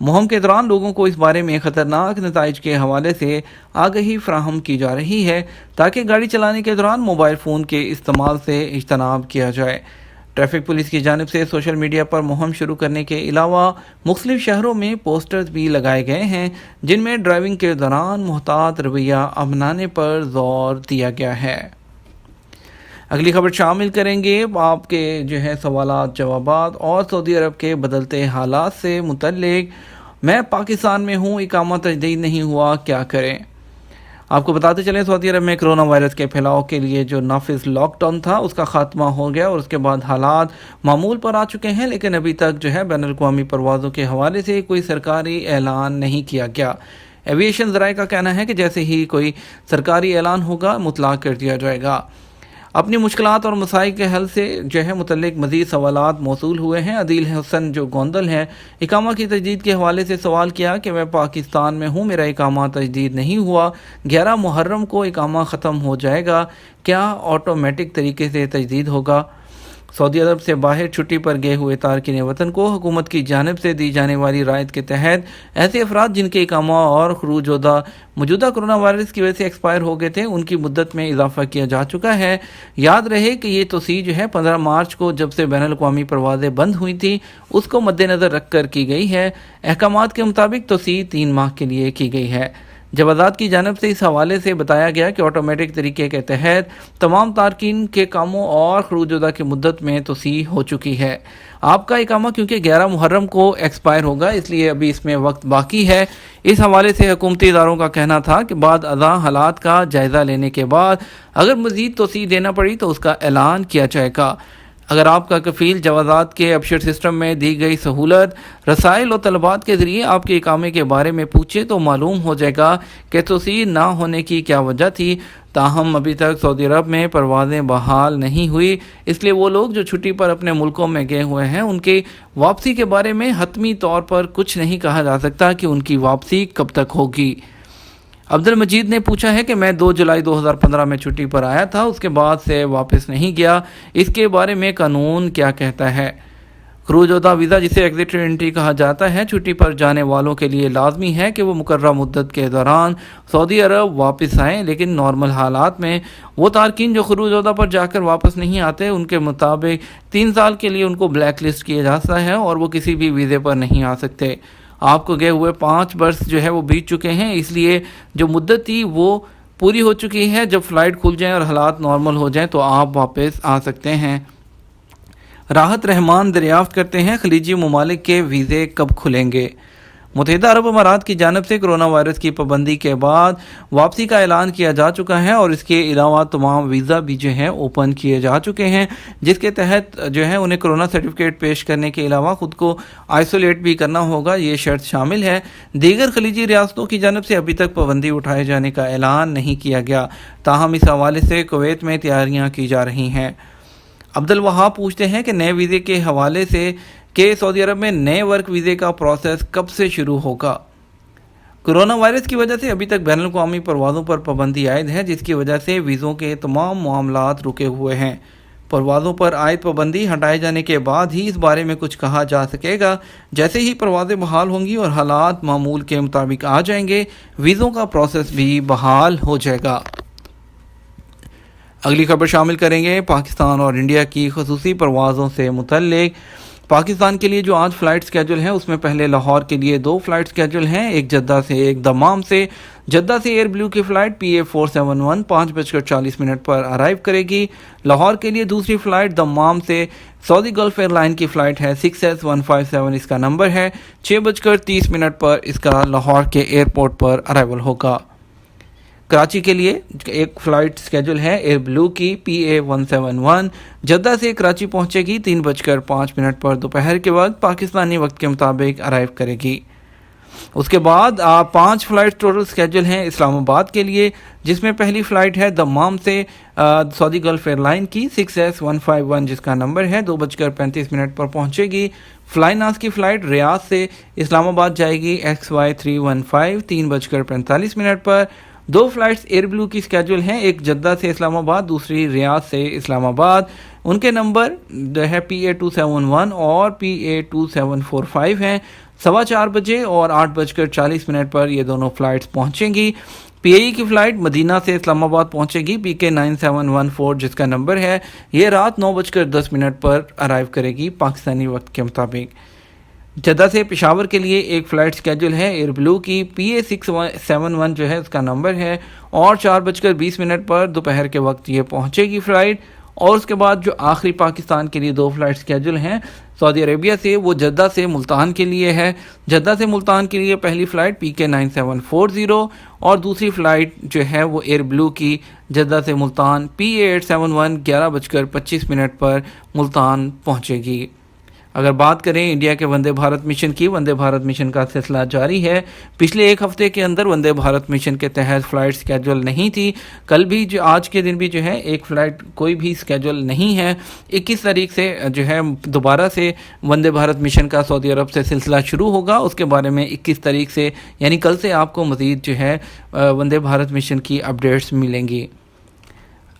مہم کے دوران لوگوں کو اس بارے میں خطرناک نتائج کے حوالے سے آگہی فراہم کی جا رہی ہے تاکہ گاڑی چلانے کے دوران موبائل فون کے استعمال سے اجتناب کیا جائے۔ ٹریفک پولیس کی جانب سے سوشل میڈیا پر مہم شروع کرنے کے علاوہ مختلف شہروں میں پوسٹرز بھی لگائے گئے ہیں جن میں ڈرائیونگ کے دوران محتاط رویہ اپنانے پر زور دیا گیا ہے۔ اگلی خبر شامل کریں گے آپ کے سوالات جوابات اور سعودی عرب کے بدلتے حالات سے متعلق۔ میں پاکستان میں ہوں، اقامہ تجدید نہیں ہوا، کیا کریں؟ آپ کو بتاتے چلیں سعودی عرب میں کرونا وائرس کے پھیلاؤ کے لیے جو نافذ لاک ڈاؤن تھا اس کا خاتمہ ہو گیا اور اس کے بعد حالات معمول پر آ چکے ہیں، لیکن ابھی تک بین الاقوامی پروازوں کے حوالے سے کوئی سرکاری اعلان نہیں کیا گیا۔ ایویشن ذرائع کا کہنا ہے کہ جیسے ہی کوئی سرکاری اعلان ہوگا مطلع کر دیا جائے گا۔ اپنی مشکلات اور مسائل کے حل سے متعلق مزید سوالات موصول ہوئے ہیں۔ عدیل حسن جو گوندل ہیں، اقامہ کی تجدید کے حوالے سے سوال کیا کہ میں پاکستان میں ہوں، میرا اقامہ تجدید نہیں ہوا، 11 محرم کو اقامہ ختم ہو جائے گا، کیا آٹومیٹک طریقے سے تجدید ہوگا؟ سعودی عرب سے باہر چھٹی پر گئے ہوئے تارکین وطن کو حکومت کی جانب سے دی جانے والی رعایت کے تحت ایسے افراد جن کے اقامہ اور خروج موجودہ کرونا وائرس کی وجہ سے ایکسپائر ہو گئے تھے ان کی مدت میں اضافہ کیا جا چکا ہے۔ یاد رہے کہ یہ توسیع 15 مارچ کو جب سے بین الاقوامی پروازیں بند ہوئی تھی اس کو مد نظر رکھ کر کی گئی ہے۔ احکامات کے مطابق توسیع 3 ماہ کے لیے کی گئی ہے۔ جوازات کی جانب سے اس حوالے سے بتایا گیا کہ آٹومیٹک طریقے کے تحت تمام تارکین کے کاموں اور خروج کی مدت میں توسیع ہو چکی ہے۔ آپ کا اقامہ کیونکہ 11 محرم کو ایکسپائر ہوگا اس لیے ابھی اس میں وقت باقی ہے۔ اس حوالے سے حکومتی اداروں کا کہنا تھا کہ بعد ازاں حالات کا جائزہ لینے کے بعد اگر مزید توسیع دینا پڑی تو اس کا اعلان کیا جائے گا۔ اگر آپ کا کفیل جوازات کے ابشر سسٹم میں دی گئی سہولت رسائل اور طلبات کے ذریعے آپ کے اقامے کے بارے میں پوچھے تو معلوم ہو جائے گا کہ توسیع نہ ہونے کی کیا وجہ تھی۔ تاہم ابھی تک سعودی عرب میں پروازیں بحال نہیں ہوئی، اس لیے وہ لوگ جو چھٹی پر اپنے ملکوں میں گئے ہوئے ہیں ان کی واپسی کے بارے میں حتمی طور پر کچھ نہیں کہا جا سکتا کہ ان کی واپسی کب تک ہوگی۔ عبد المجید نے پوچھا ہے کہ میں 2 جولائی 2015 میں چھٹی پر آیا تھا، اس کے بعد سے واپس نہیں گیا، اس کے بارے میں قانون کیا کہتا ہے؟ خروج ویزا جسے ایگزٹ انٹری کہا جاتا ہے، چھٹی پر جانے والوں کے لیے لازمی ہے کہ وہ مقررہ مدت کے دوران سعودی عرب واپس آئیں، لیکن نارمل حالات میں وہ تارکین جو خروج پر جا کر واپس نہیں آتے ان کے مطابق 3 سال کے لیے ان کو بلیک لسٹ کیا جاتا ہے اور وہ کسی بھی ویزے پر نہیں آ سکتے۔ آپ کو گئے ہوئے 5 برس وہ بیت چکے ہیں، اس لیے جو مدت تھی وہ پوری ہو چکی ہے۔ جب فلائٹ کھل جائیں اور حالات نارمل ہو جائیں تو آپ واپس آ سکتے ہیں۔ راحت رحمان دریافت کرتے ہیں خلیجی ممالک کے ویزے کب کھلیں گے؟ متحدہ عرب امارات کی جانب سے کرونا وائرس کی پابندی کے بعد واپسی کا اعلان کیا جا چکا ہے اور اس کے علاوہ تمام ویزا بھی اوپن کیے جا چکے ہیں، جس کے تحت انہیں کرونا سرٹیفکیٹ پیش کرنے کے علاوہ خود کو آئسولیٹ بھی کرنا ہوگا، یہ شرط شامل ہے۔ دیگر خلیجی ریاستوں کی جانب سے ابھی تک پابندی اٹھائے جانے کا اعلان نہیں کیا گیا، تاہم اس حوالے سے کویت میں تیاریاں کی جا رہی ہیں۔ عبد الوہاب پوچھتے ہیں کہ نئے ویزے کے حوالے سے کہ سعودی عرب میں نئے ورک ویزے کا پروسیس کب سے شروع ہوگا؟ کرونا وائرس کی وجہ سے ابھی تک بین الاقوامی پروازوں پر پابندی عائد ہے، جس کی وجہ سے ویزوں کے تمام معاملات رکے ہوئے ہیں۔ پروازوں پر عائد پابندی ہٹائے جانے کے بعد ہی اس بارے میں کچھ کہا جا سکے گا۔ جیسے ہی پروازیں بحال ہوں گی اور حالات معمول کے مطابق آ جائیں گے، ویزوں کا پروسیس بھی بحال ہو جائے گا۔ اگلی خبر شامل کریں گے پاکستان اور انڈیا کی خصوصی پروازوں سے متعلق۔ پاکستان کے لیے جو آج فلائٹ سکیجول ہیں اس میں پہلے لاہور کے لیے 2 فلائٹ سکیجول ہیں، ایک جدہ سے ایک دمام سے۔ جدہ سے ایئر بلو کی فلائٹ PA 471 5:40 پر ارائیو کرے گی۔ لاہور کے لیے دوسری فلائٹ دمام سے سعودی گلف ایئر لائن کی فلائٹ ہے 6S157، اس کا نمبر ہے، 6:30 پر اس کا لاہور کے ایئرپورٹ پر ارائیول ہوگا۔ کراچی کے لیے ایک فلائٹ سکیجول ہے ایئر بلو کی PA 171، جدہ سے کراچی پہنچے گی 3:05 پر دوپہر کے وقت پاکستانی وقت کے مطابق ارائیو کرے گی۔ اس کے بعد 5 فلائٹ ٹوٹل سکیجول ہیں اسلام آباد کے لیے، جس میں پہلی فلائٹ ہے دمام سے سعودی گلف ایئر لائن کی 6S151، جس کا نمبر ہے، 2:35 پر پہنچے گی۔ فلائی ناس کی فلائٹ ریاض سے اسلام آباد جائے گی XY315 3:45 پر۔ 2 فلائٹس ایئر بلو کی سکیجول ہیں، ایک جدہ سے اسلام آباد، دوسری ریاض سے اسلام آباد۔ ان کے نمبر PA 271 اور PA 2745 ہیں۔ 4:15 بجے اور 8:40 پر یہ دونوں فلائٹس پہنچیں گی۔ پی اے ای کی فلائٹ مدینہ سے اسلام آباد پہنچے گی، PK 9714 جس کا نمبر ہے، یہ رات 9:10 پر ارائیو کرے گی پاکستانی وقت کے مطابق۔ جدہ سے پشاور کے لیے ایک فلائٹ سکیجول ہے ایئر بلو کی، PA 671 جو ہے اس کا نمبر ہے، اور 4:20 پر دوپہر کے وقت یہ پہنچے گی فلائٹ۔ اور اس کے بعد جو آخری پاکستان کے لیے 2 فلائٹ سکیجول ہیں سعودی عربیہ سے، وہ جدہ سے ملتان کے لیے ہے۔ جدہ سے ملتان کے لیے پہلی فلائٹ PK 9740 اور دوسری فلائٹ جو ہے وہ ایئر بلو کی جدہ سے ملتان PA 871 11:25 پر ملتان پہنچے گی۔ اگر بات کریں انڈیا کے وندے بھارت مشن کی، وندے بھارت مشن کا سلسلہ جاری ہے۔ پچھلے ایک ہفتے کے اندر وندے بھارت مشن کے تحت فلائٹ سکیجول نہیں تھی، کل بھی آج کے دن بھی جو ہے ایک فلائٹ کوئی بھی سکیجول نہیں ہے۔ 21 تاریخ سے جو ہے دوبارہ سے وندے بھارت مشن کا سعودی عرب سے سلسلہ شروع ہوگا، اس کے بارے میں 21 تاریخ سے یعنی کل سے آپ کو مزید جو ہے وندے بھارت مشن کی اپڈیٹس ملیں گی۔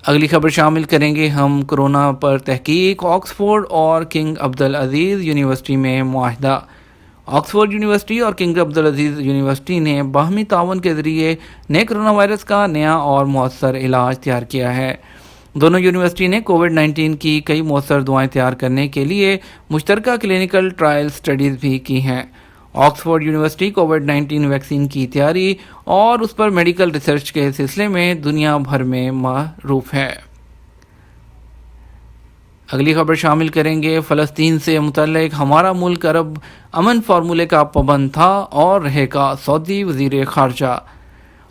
اگلی خبر شامل کریں گے ہم کرونا پر تحقیق، آکسفورڈ اور کنگ عبدالعزیز یونیورسٹی میں معاہدہ۔ آکسفورڈ یونیورسٹی اور کنگ عبدالعزیز یونیورسٹی نے باہمی تعاون کے ذریعے نئے کرونا وائرس کا نیا اور مؤثر علاج تیار کیا ہے۔ دونوں یونیورسٹی نے کووڈ-19 کی کئی مؤثر دوائیں تیار کرنے کے لیے مشترکہ کلینکل ٹرائل سٹڈیز بھی کی ہیں۔ آکسفورڈ یونیورسٹی کووڈ-19 ویکسین کی تیاری اور اس پر میڈیکل ریسرچ کے سلسلے میں دنیا بھر میں معروف ہے۔ اگلی خبر شامل کریں گے فلسطین سے متعلق، ہمارا ملک عرب امن فارمولے کا پابند تھا اور رہے گا، سعودی وزیر خارجہ۔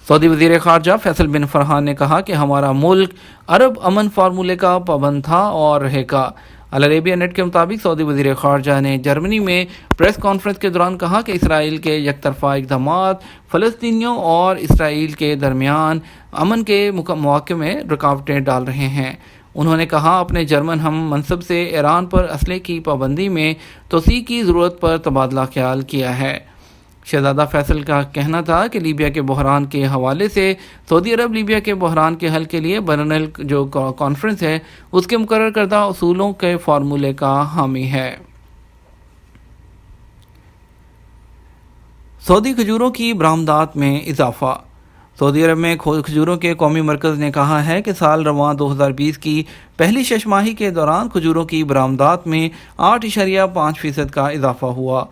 سعودی وزیر خارجہ فیصل بن فرحان نے کہا کہ ہمارا ملک عرب امن فارمولے کا پابند تھا اور رہے گا۔ العربیہ نیٹ کے مطابق سعودی وزیر خارجہ نے جرمنی میں پریس کانفرنس کے دوران کہا کہ اسرائیل کے یک طرفہ اقدامات فلسطینیوں اور اسرائیل کے درمیان امن کے مواقع میں رکاوٹیں ڈال رہے ہیں۔ انہوں نے کہا اپنے جرمن ہم منصب سے ایران پر اسلحے کی پابندی میں توسیع کی ضرورت پر تبادلہ خیال کیا ہے۔ شہزادہ فیصل کا کہنا تھا کہ لیبیا کے بحران کے حوالے سے سعودی عرب لیبیا کے بحران کے حل کے لیے بین الاقوامی جو کانفرنس ہے اس کے مقرر کردہ اصولوں کے فارمولے کا حامی ہے۔ سعودی کھجوروں کی برآمدات میں اضافہ۔ سعودی عرب میں کھجوروں کے قومی مرکز نے کہا ہے کہ سال رواں 2020 کی پہلی شش ماہی کے دوران کھجوروں کی برآمدات میں 8.5% کا اضافہ ہوا۔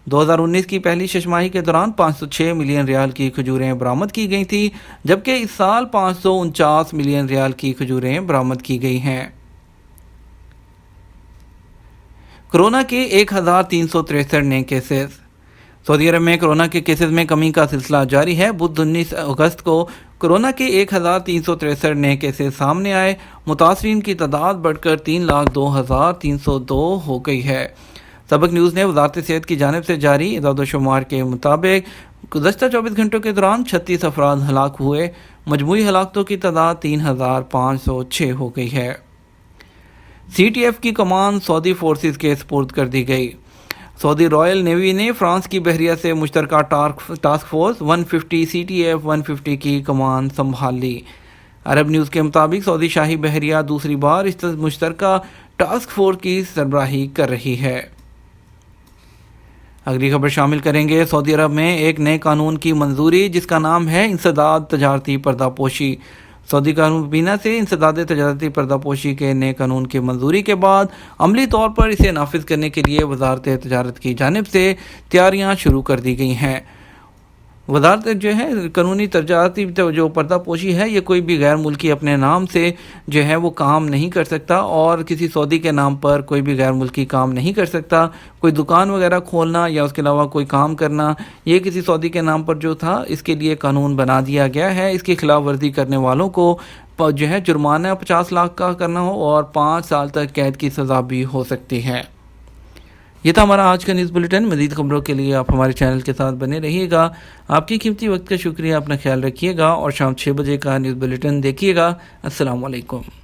2019 کی پہلی شش ماہی کے دوران 506 ملین ریال کی کھجوریں برآمد کی گئی تھیں، جبکہ اس سال 549 ملین ریال کی کھجوریں برآمد کی گئی ہیں۔ کرونا کے 1363 نئے کیسز۔ سعودی عرب میں کرونا کے کیسز میں کمی کا سلسلہ جاری ہے۔ بدھ 19 اگست کو کرونا کے 1363 نئے کیسز سامنے آئے۔ متاثرین کی تعداد بڑھ کر 3,02,302 ہو گئی ہے۔ سبق نیوز نے وزارت صحت کی جانب سے جاری اعداد و شمار کے مطابق گزشتہ 24 گھنٹوں کے دوران 36 افراد ہلاک ہوئے۔ مجموعی ہلاکتوں کی تعداد 3,506 ہو گئی ہے۔ CTF کی کمان سعودی فورسز کے سپرد کر دی گئی۔ سعودی رائل نیوی نے فرانس کی بحریہ سے مشترکہ ٹاسک فورس 150 CTF 150 کی کمان سنبھال لی۔ عرب نیوز کے مطابق سعودی شاہی بحریہ دوسری بار اس مشترکہ ٹاسک فورس کی سربراہی کر رہی ہے۔ اگلی خبر شامل کریں گے سعودی عرب میں ایک نئے قانون کی منظوری جس کا نام ہے انسداد تجارتی پردہ پوشی۔ سعودی کابینہ سے انسداد تجارتی پردہ پوشی کے نئے قانون کی منظوری کے بعد عملی طور پر اسے نافذ کرنے کے لیے وزارت تجارت کی جانب سے تیاریاں شروع کر دی گئی ہیں۔ وزارت جو ہے قانونی تجارتی جو پردہ پوشی ہے، یہ کوئی بھی غیر ملکی اپنے نام سے جو ہے وہ کام نہیں کر سکتا، اور کسی سعودی کے نام پر کوئی بھی غیر ملکی کام نہیں کر سکتا۔ کوئی دکان وغیرہ کھولنا یا اس کے علاوہ کوئی کام کرنا، یہ کسی سعودی کے نام پر جو تھا، اس کے لیے قانون بنا دیا گیا ہے۔ اس کی خلاف ورزی کرنے والوں کو جو ہے جرمانہ 50 لاکھ کا کرنا ہو اور 5 سال تک قید کی سزا بھی ہو سکتی ہے۔ یہ تھا ہمارا آج کا نیوز بلیٹن۔ مزید خبروں کے لیے آپ ہمارے چینل کے ساتھ بنے رہیے گا۔ آپ کی قیمتی وقت کا شکریہ، اپنا خیال رکھیے گا اور شام 6 بجے کا نیوز بلیٹن دیکھیے گا۔ السلام علیکم۔